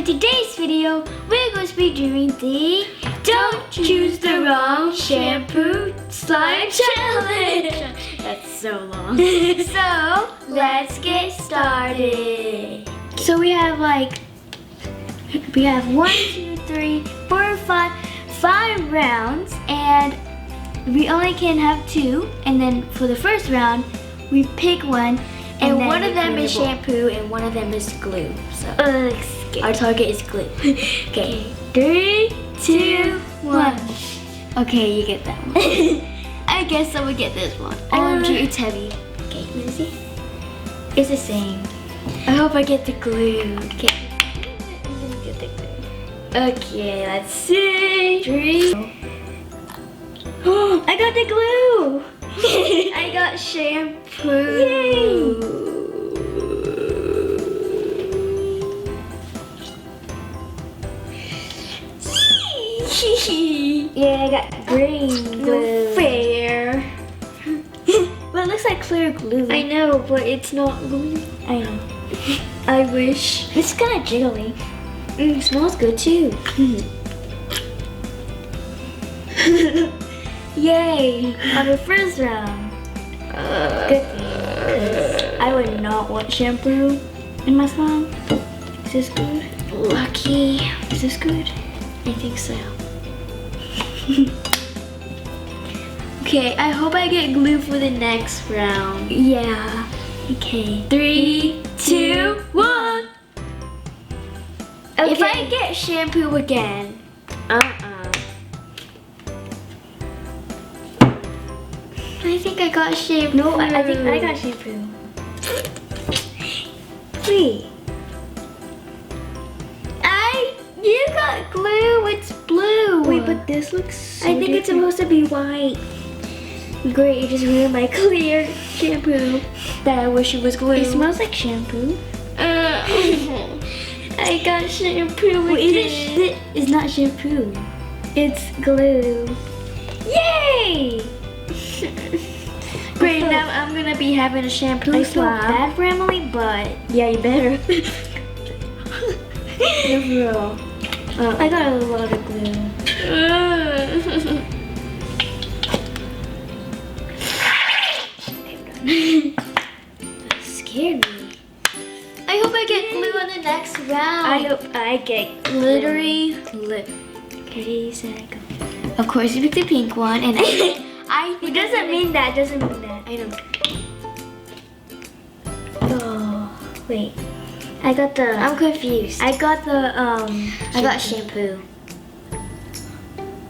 in today's video, we're going to be doing the Don't Choose the Wrong Shampoo Slime Challenge. That's so long. So, let's get started. So we have 1, 2, 3, 4, 5 rounds, and we only can have 2, and then for the first round, we pick one, and one of them is shampoo and one of them is glue. So our target is glue. Okay, 3, 2, 1. Okay, you get that one. I guess I would get this one. OMG, it's heavy. Okay, let me see. It's the same. I hope I get the glue. Okay. I'm gonna get the glue. Okay, let's see. 3. I got the glue! I got shampoo. Yay! Yeah, I got green glue. Fair. But it looks like clear glue. I know, but it's not glue. I know. I wish. It's kind of jiggly. It smells good too. Yay! On the first round. Good thing. I would not want shampoo in my slime. Is this good? Lucky. Is this good? I think so. Okay, I hope I get glue for the next round. Yeah. Okay. 3, 2, 1. Okay. If I get shampoo again. I think I got shampoo. No, I think I got shampoo. Wait. You got glue, it's blue. Wait, but this looks so I think different. It's supposed to be white. Great, you just ruined my clear shampoo that I wish it was glue. It smells like shampoo. I got shampoo again. It's not shampoo. It's glue. Yay! Great, now I'm gonna be having a shampoo slime. I feel bad for Emily, but yeah, you better. No, for real. I got a lot of glue. That scared me. I hope I get glue on the next round. I hope I get glittery glue. Okay, go. Of course, you picked the pink one, and it doesn't mean that. Doesn't mean that. I know. Oh, wait. I got the. I'm confused. I got the I got shampoo.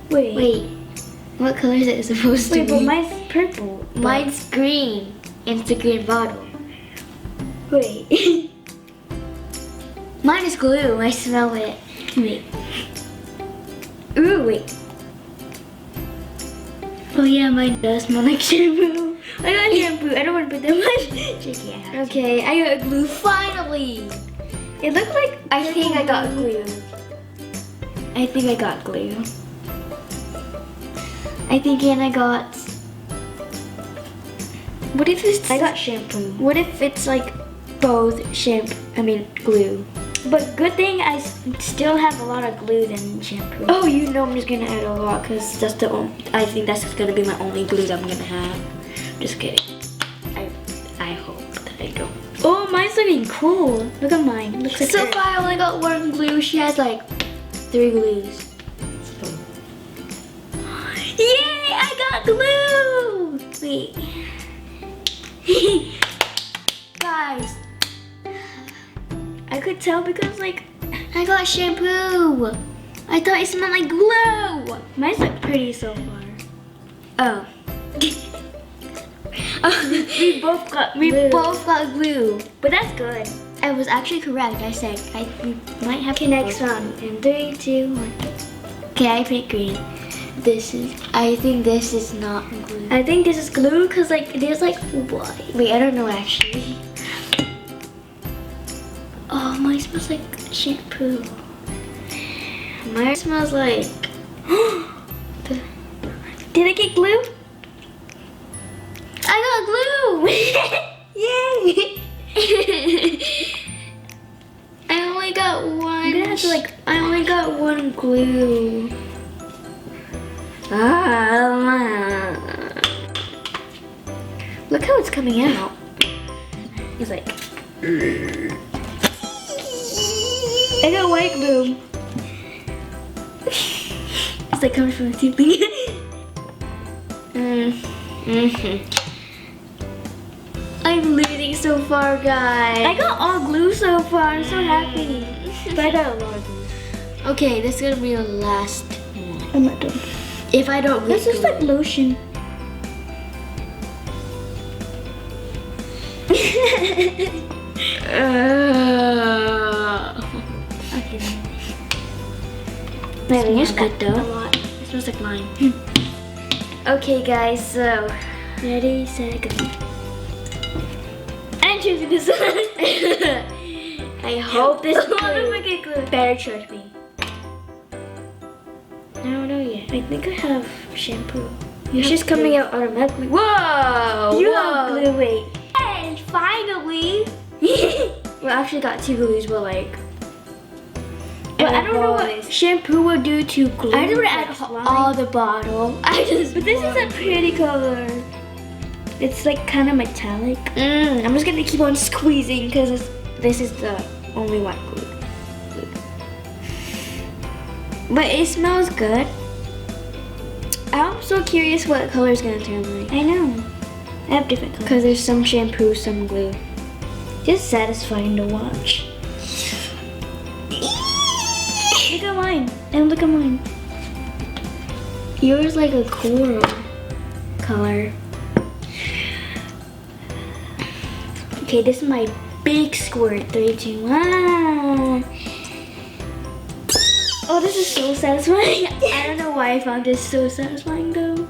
Wait. What color is it supposed to be? Wait, but mine's purple. Mine's green, and it's a green bottle. Wait. Mine is glue. I smell it. Wait. Ooh, wait. Oh yeah, mine does smell like shampoo. I got shampoo. I don't want to put that much. Okay, I got glue finally. It looked like I think I got glue. I think I got glue. I think and I got. What if it's? I got shampoo. What if it's like both glue? But good thing I still have a lot of glue than shampoo. Oh, you know I'm just gonna add a lot because that's the only. I think that's just gonna be my only glue that I'm gonna have. Just kidding. I hope that I don't. Oh, mine's looking cool. Look at mine. Looks like so far I only got 1 glue. She has like 3 glues. Yay! I got glue! Wait. Guys. I could tell because I got shampoo. I thought it smelled like glue. Mine's look pretty so far. Oh. We both got glue. But that's good. I was actually correct. I said we might have next round. In 3, 2, 1. Okay, I picked green. I think this is not glue. I think this is glue because there's white. Wait, I don't know actually. Oh, mine smells like shampoo. Mine smells like. Did I get glue? I got glue! Yay! I only got 1 glue. Look how it's coming out. It's like, I got white glue. It's like coming from the toothpick. I'm losing so far, guys. I got all glue so far. I'm so happy. But I got a lot of glue. Okay, this is gonna be the last one. I'm not done. If I don't glue, this is like lotion. Okay. That smells good though. A lot. It smells like lime. Okay, guys. So ready, set, go. I'm choosing this one. I hope this glue. Better trust me. I don't know yet. I think I have shampoo. It's just coming out automatically. Whoa! You have glue, wait. And finally, we actually got 2 glues, but like, but I don't know what shampoo will do to glue. I don't add all the bottle. But this is a pretty color. It's like kind of metallic. I'm just gonna keep on squeezing because this is the only white glue. But it smells good. I'm so curious what color it's gonna turn like. I know. I have different colors. Because there's some shampoo, some glue. Just satisfying to watch. Look at mine. And look at mine. Yours like a coral color. Okay, this is my big squirt. 3, 2, 1. Oh, this is so satisfying. I don't know why I found this so satisfying though.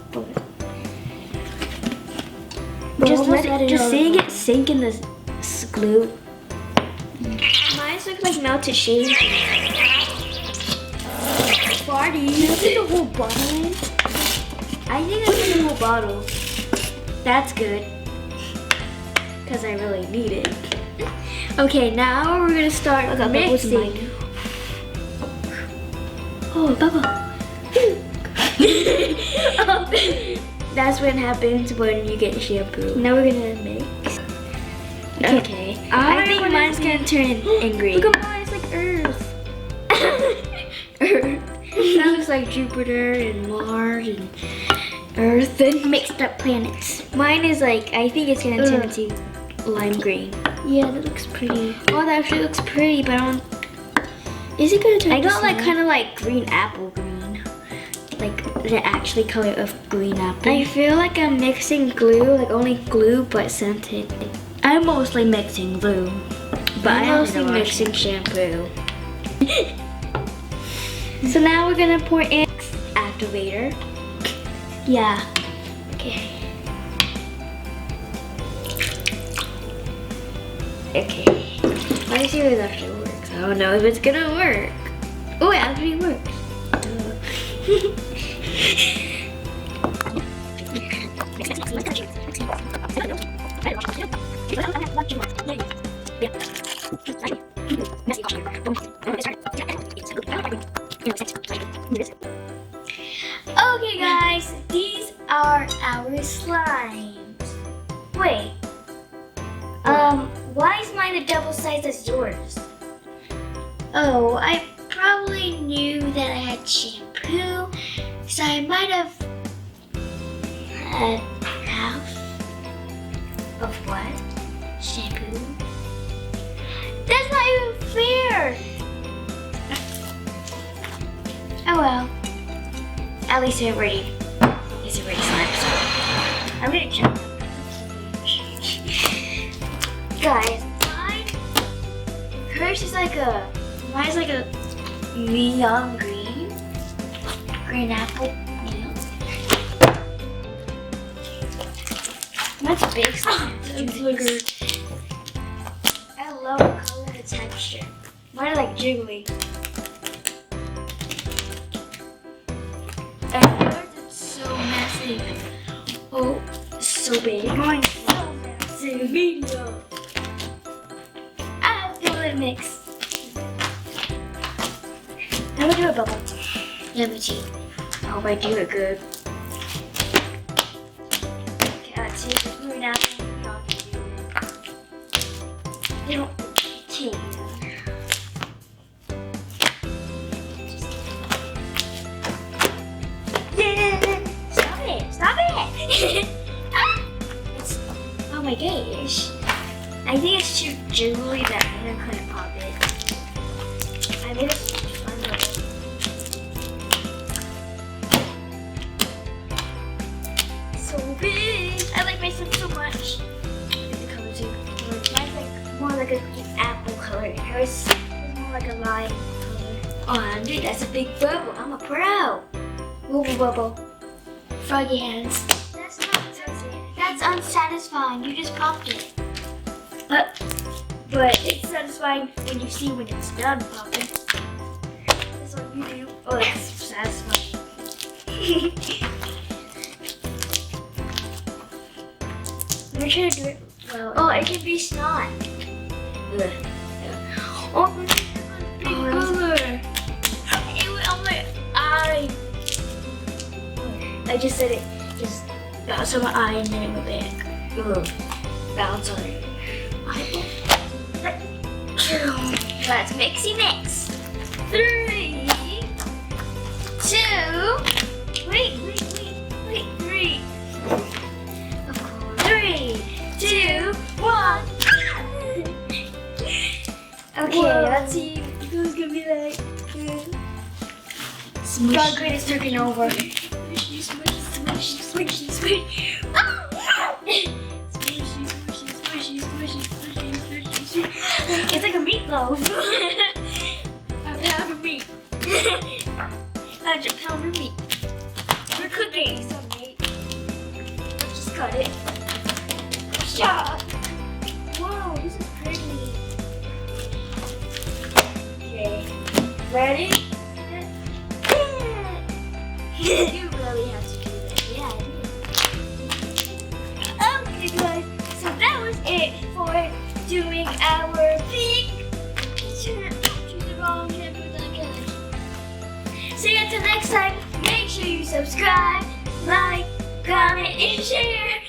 Just seeing it sink in this glue. Mine looks like melted shaving. Farty. You put the whole bottle in? I think I put the whole bottle. That's good. Because I really need it. Okay, now we're gonna start mixing. Oh, bubble. That's what happens when you get shampoo. Now we're gonna mix. Okay. I think mine's gonna turn in green. Look at mine, it's like Earth. Earth. That looks like Jupiter and Mars and Earth and mixed up planets. Mine is like, I think it's gonna turn into lime green. Yeah, that looks pretty. Oh, that actually looks pretty, but I don't. Is it gonna turn? I got like kind of like green apple green, like the actually color of green apple. I feel like I'm mixing glue, like only glue but scented. I'm mostly mixing glue, but I'm mostly mixing shampoo. So now we're gonna pour in activator. Yeah. Okay. Okay. Let's see if it actually works. I don't know if it's gonna work. Oh, it actually works. Okay, guys, these are our slimes. Wait. Why is mine the double size as yours? Oh, I probably knew that I had shampoo, so I might have had half of what? Shampoo? That's not even fair! Oh well. At least it's already slime, so I'm gonna check. Guys, hers is like mine's like a neon green apple. Neon. That's big slime. I love the color and the texture. Mine are like jiggly. And yours is so massive. Oh, so big. Mine's so massive. Medium. Mix. I'm gonna do a bubble. Let me see. I hope I do it good. Okay, let's see if it's moving out. You don't okay. Yeah! Stop it! Stop it! It's, oh my gosh. I think it's too jiggly that I couldn't pop it. I made it fun with it. So big! I like my son so much. The color too. Mine's like more like an apple color. Yours is more like a lime color. Oh, dude, that's a big bubble. I'm a pro. Wobble bubble. Froggy hands. That's unsatisfying. You just popped it. But it's satisfying when you see when it's done popping. That's what you do. Oh, it's satisfying. Let me try to do it well. Oh, it can be snot. Oh, this is a big color. It went on my eye. I just said it. Just bounce on my eye and then it went back. Bounce on it. Let's mixy mix. 3, 2, wait, 3. Of course. 3, 2, 1. Okay, let's see who's gonna be like. God, great, it's taking over. Squish. It's like a meatloaf. A pound of meat. 100 pound of meat. We're cooking some meat. Just cut it. Chop. Whoa, this is pretty. Okay. Ready? You really have to do this. Yeah, I do. Okay, guys. So that was it for doing our big choose the wrong shampoo again. See you until next time. Make sure you subscribe, like, comment, and share.